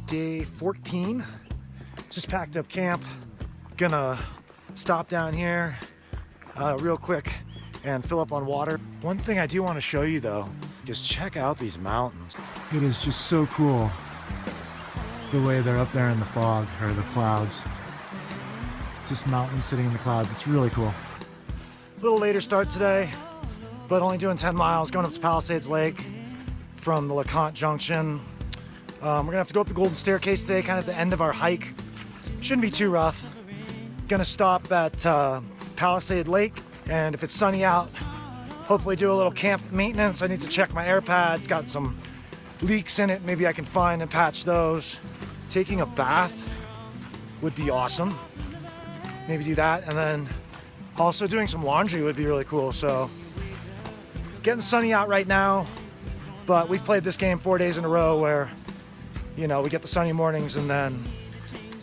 day 14. Just packed up camp. Gonna stop down here real quick and fill up on water. One thing I do want to show you though, is check out these mountains. It is just so cool the way they're up there in the fog or the clouds. Just mountains sitting in the clouds. It's really cool. A little later start today, but only doing 10 miles, going up to Palisades Lake from the LeConte Junction. We're gonna have to go up the Golden Staircase today, kind of at the end of our hike. Shouldn't be too rough. Gonna stop at Palisade Lake, and if it's sunny out, hopefully do a little camp maintenance. I need to check my air pads, got some leaks in it, maybe I can find and patch those. Taking a bath would be awesome. Maybe do that, and then also doing some laundry would be really cool. So getting sunny out right now, but we've played this game 4 days in a row where, you know, we get the sunny mornings and then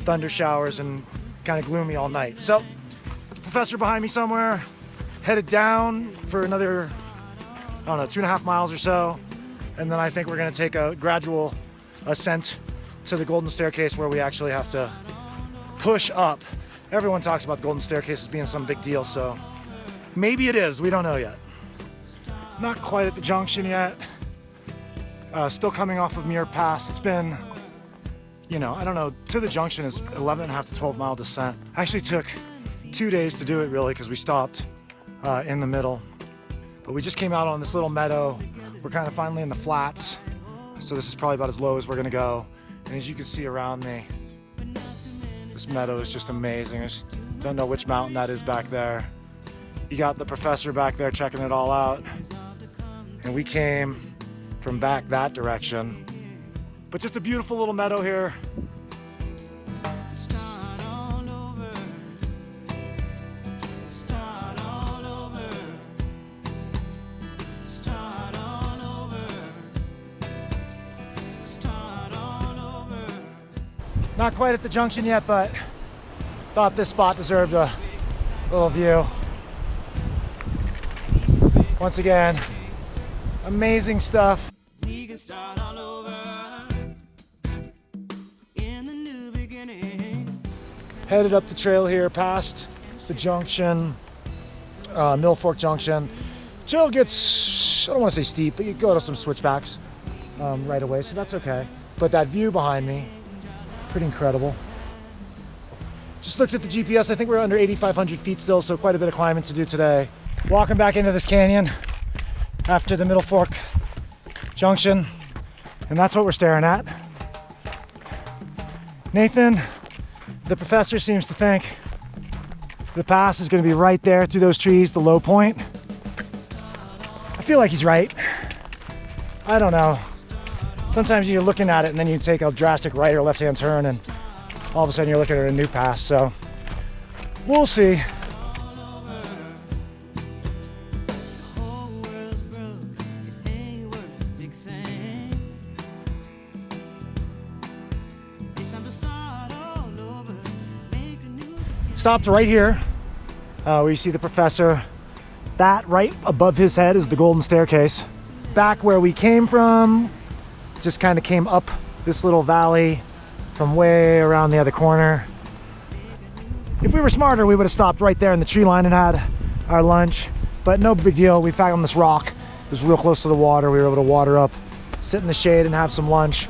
thunder showers and kind of gloomy all night. So the professor behind me somewhere, headed down for another, I don't know, 2.5 miles or so. And then I think we're gonna take a gradual ascent to the Golden Staircase where we actually have to push up. Everyone talks about the Golden Staircase as being some big deal, so maybe it is, we don't know yet. Not quite at the junction yet. Still coming off of Muir Pass. It's been, you know, I don't know, to the junction is 11.5 to 12 mile descent. Actually took 2 days to do it really because we stopped in the middle. But we just came out on this little meadow. We're kind of finally in the flats. So this is probably about as low as we're gonna go. And as you can see around me, this meadow is just amazing. I just don't know which mountain that is back there. You got the professor back there checking it all out. And we came from back that direction. But just a beautiful little meadow here. Not quite at the junction yet, but thought this spot deserved a little view. Once again, amazing stuff. We can start all over in the new beginning. Headed up the trail here past the junction, Middle Fork Junction. Trail gets, I don't want to say steep, but you go to some switchbacks right away, so that's okay. But that view behind me, pretty incredible. Just looked at the GPS. I think we're under 8,500 feet still, so quite a bit of climbing to do today. Walking back into this canyon after the Middle Fork Junction, and that's what we're staring at. Nathan, the professor, seems to think the pass is going to be right there through those trees, the low point. I feel like he's right. I don't know. Sometimes you're looking at it and then you take a drastic right or left hand turn and all of a sudden you're looking at a new pass. So we'll see. Stopped right here where you see the professor. That right above his head is the Golden Staircase. Back where we came from, just kind of came up this little valley from way around the other corner. If we were smarter, we would have stopped right there in the tree line and had our lunch, but no big deal. We found this rock. It was real close to the water. We were able to water up, sit in the shade and have some lunch.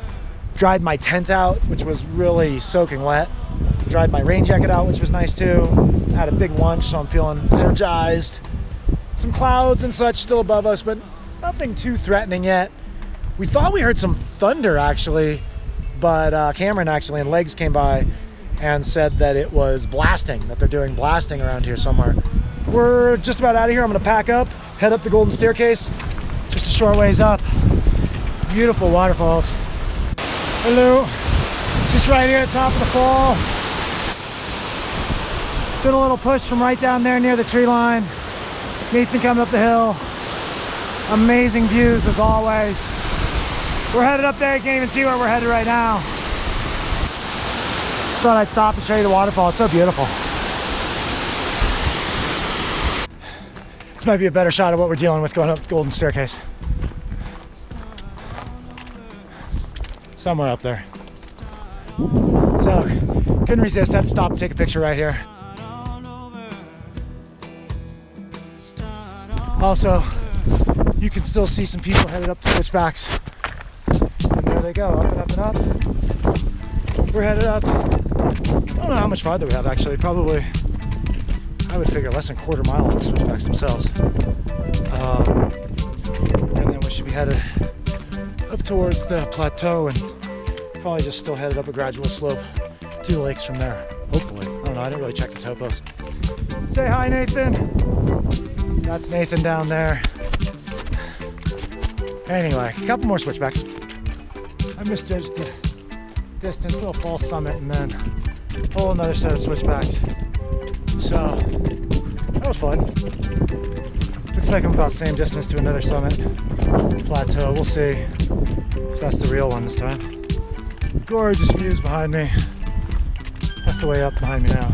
Dried my tent out, which was really soaking wet. Dried my rain jacket out, which was nice too. Had a big lunch, so I'm feeling energized. Some clouds and such still above us, but nothing too threatening yet. We thought we heard some thunder actually, but Cameron actually and Legs came by and said that it was blasting, that they're doing blasting around here somewhere. We're just about out of here. I'm gonna pack up, head up the Golden Staircase, just a short ways up. Beautiful waterfalls. Hello, just right here at the top of the fall. Did a little push from right down there near the tree line. Nathan coming up the hill. Amazing views as always. We're headed up there. You can't even see where we're headed right now. Just thought I'd stop and show you the waterfall. It's so beautiful. This might be a better shot of what we're dealing with going up the Golden Staircase. Somewhere up there. So couldn't resist, had to stop and take a picture right here. Also, you can still see some people headed up to switchbacks. And there they go, up and up and up. We're headed up. I don't know how much farther we have actually, probably, I would figure less than a quarter mile on the switchbacks themselves. And then we should be headed up towards the plateau and probably just still headed up a gradual slope to the lakes from there, hopefully. I don't know, I didn't really check the topos. Say hi, Nathan. That's Nathan down there. Anyway, a couple more switchbacks. I misjudged the distance, little false summit, and then a whole another set of switchbacks. So, that was fun. Looks like I'm about the same distance to another summit, plateau. We'll see if that's the real one this time. Gorgeous views behind me. That's the way up behind me now.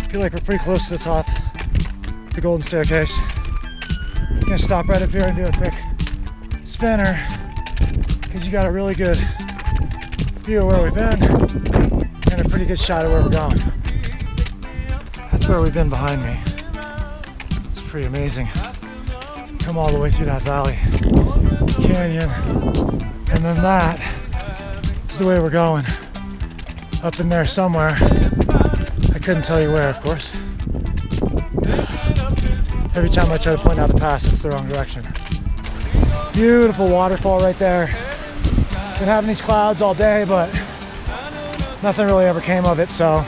Feel like we're pretty close to the top of the golden staircase. Gonna stop right up here and do a quick spinner because you got a really good view of where we've been and a pretty good shot of where we're going. That's where we've been behind me. It's pretty amazing. Come all the way through that valley, canyon, and then that is the way we're going. Up in there somewhere. I couldn't tell you where, of course. Every time I try to point out a pass, it's the wrong direction. Beautiful waterfall right there. Been having these clouds all day, but nothing really ever came of it, so.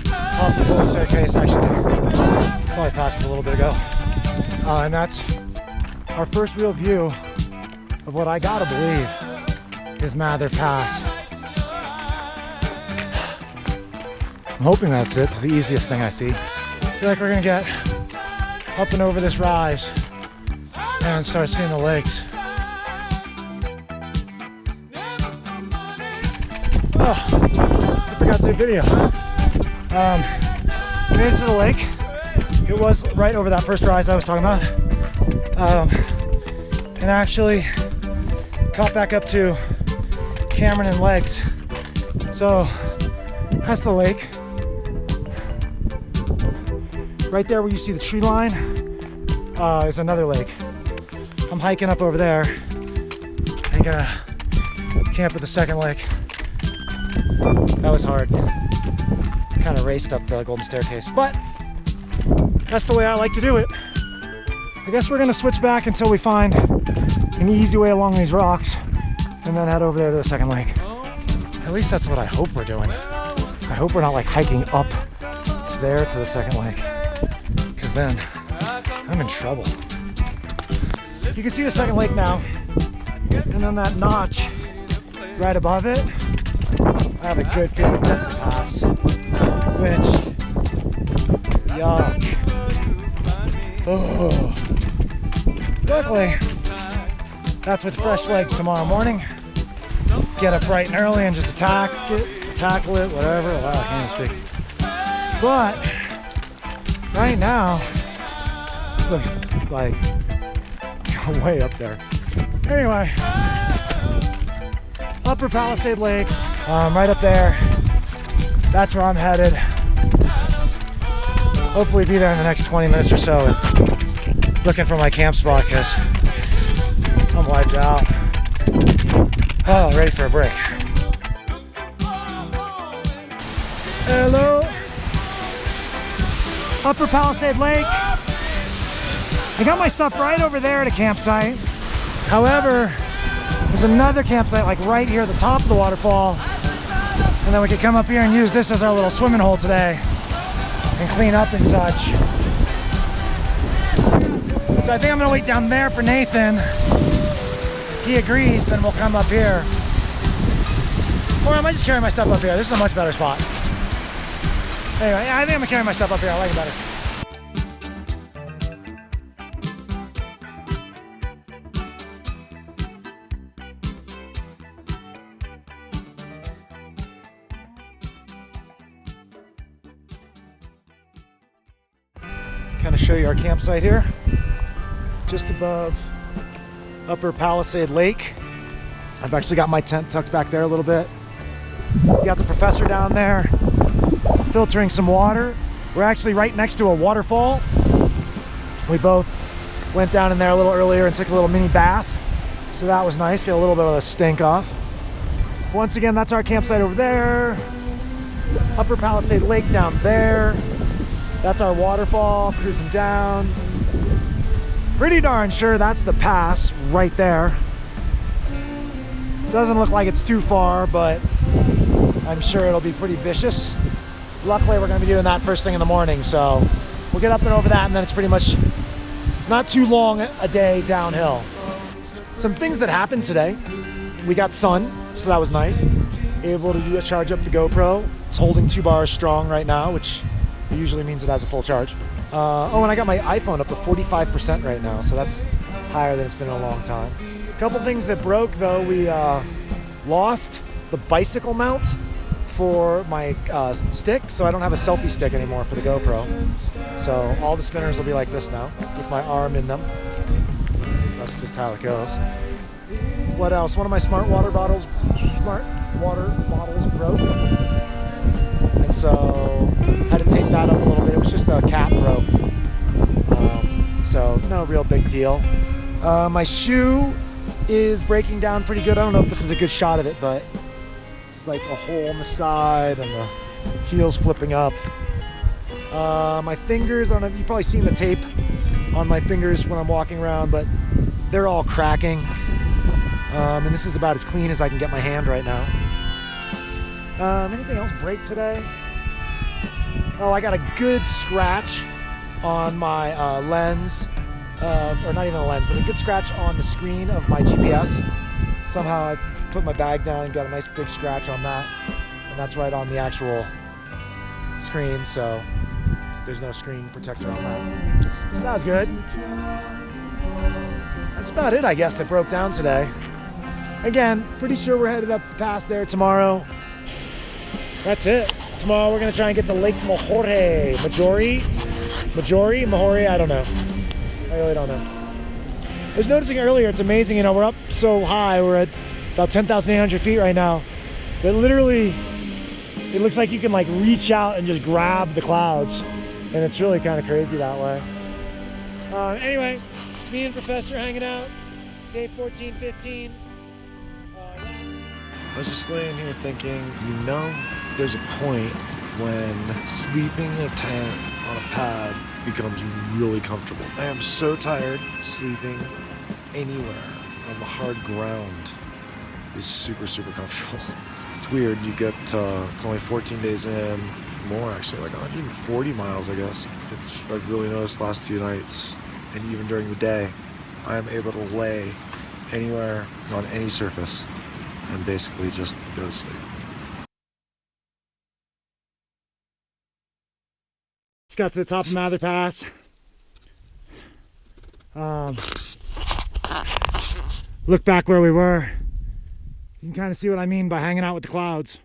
Top of the golden staircase, actually. Probably passed it a little bit ago. And that's our first real view of what I gotta believe is Mather Pass. I'm hoping that's it. It's the easiest thing I see. I feel like we're gonna get up and over this rise and start seeing the lakes. Oh, I forgot to do a video. We made it to the lake. It was right over that first rise I was talking about. And actually caught back up to Cameron and Legs. So that's the lake. Right there where you see the tree line is another lake. I'm hiking up over there and gonna camp at the second lake. That was hard. Kind of raced up the golden staircase, but that's the way I like to do it. I guess we're gonna switch back until we find an easy way along these rocks and then head over there to the second lake. At least that's what I hope we're doing. I hope we're not like hiking up there to the second lake, because then I'm in trouble. You can see the second lake now, and then that notch right above it, I have a good feeling that's the pass, which, yuck. Oh. Luckily, that's with fresh legs tomorrow morning. Get up bright and early and just tackle it, whatever. Wow, I can't even speak. But right now, it looks like way up there. Anyway, Upper Palisade Lake, right up there. That's where I'm headed. Hopefully be there in the next 20 minutes or so. And looking for my camp spot because I'm wiped out. Oh, ready for a break. Hello. Upper Palisade Lake. I got my stuff right over there at a campsite. However, there's another campsite like right here at the top of the waterfall. And then we could come up here and use this as our little swimming hole today and clean up and such. So I think I'm gonna wait down there for Nathan. If he agrees, then we'll come up here. Or I might just carry my stuff up here. This is a much better spot. Anyway, I think I'm gonna carry my stuff up here. I like it better. Kind of show you our campsite here, just above Upper Palisade Lake. I've actually got my tent tucked back there a little bit. We got the professor down there filtering some water. We're actually right next to a waterfall. We both went down in there a little earlier and took a little mini bath. So that was nice, get a little bit of the stink off. Once again, that's our campsite over there. Upper Palisade Lake down there. That's our waterfall, cruising down. Pretty darn sure that's the pass right there. Doesn't look like it's too far, but I'm sure it'll be pretty vicious. Luckily, we're gonna be doing that first thing in the morning, so we'll get up and over that, and then it's pretty much not too long a day downhill. Some things that happened today. We got sun, so that was nice. Able to charge up the GoPro. It's holding 2 bars strong right now, which usually means it has a full charge. Oh, and I got my iPhone up to 45% right now, so that's higher than it's been in a long time. A couple things that broke though. We lost the bicycle mount for my stick, so I don't have a selfie stick anymore for the GoPro. So all the spinners will be like this now, with my arm in them. That's just how it goes. What else? One of my smart water bottles broke, and so had to tape that up a little bit. It was just the cap broke, so no real big deal. My shoe is breaking down pretty good. I don't know if this is a good shot of it, but it's like a hole in the side and the heel's flipping up. My fingers, you've probably seen the tape on my fingers when I'm walking around, but they're all cracking. And this is about as clean as I can get my hand right now. Anything else break today? Oh, I got a good scratch on my lens, or not even a lens, but a good scratch on the screen of my GPS. Somehow I put my bag down and got a nice big scratch on that, and that's right on the actual screen, so there's no screen protector on that. So that was good. That's about it, I guess, that broke down today. Again, pretty sure we're headed up past there tomorrow. That's it. Tomorrow we're gonna try and get to Lake Mahore. Mahore, I don't know. I really don't know. I was noticing earlier, it's amazing, you know, we're up so high, we're at about 10,800 feet right now, but literally, it looks like you can like reach out and just grab the clouds, and it's really kind of crazy that way. Anyway, me and Professor hanging out, day 14, 15. I was just laying here thinking, you know, there's a point when sleeping in a tent on a pad becomes really comfortable. I am so tired. Sleeping anywhere on the hard ground is super, super comfortable. It's weird. You get, it's only 14 days in, more actually, like 140 miles, I guess. I've really noticed the last 2 nights, and even during the day, I am able to lay anywhere on any surface and basically just go to sleep. Just got to the top of Mather Pass. Look back where we were. You can kind of see what I mean by hanging out with the clouds.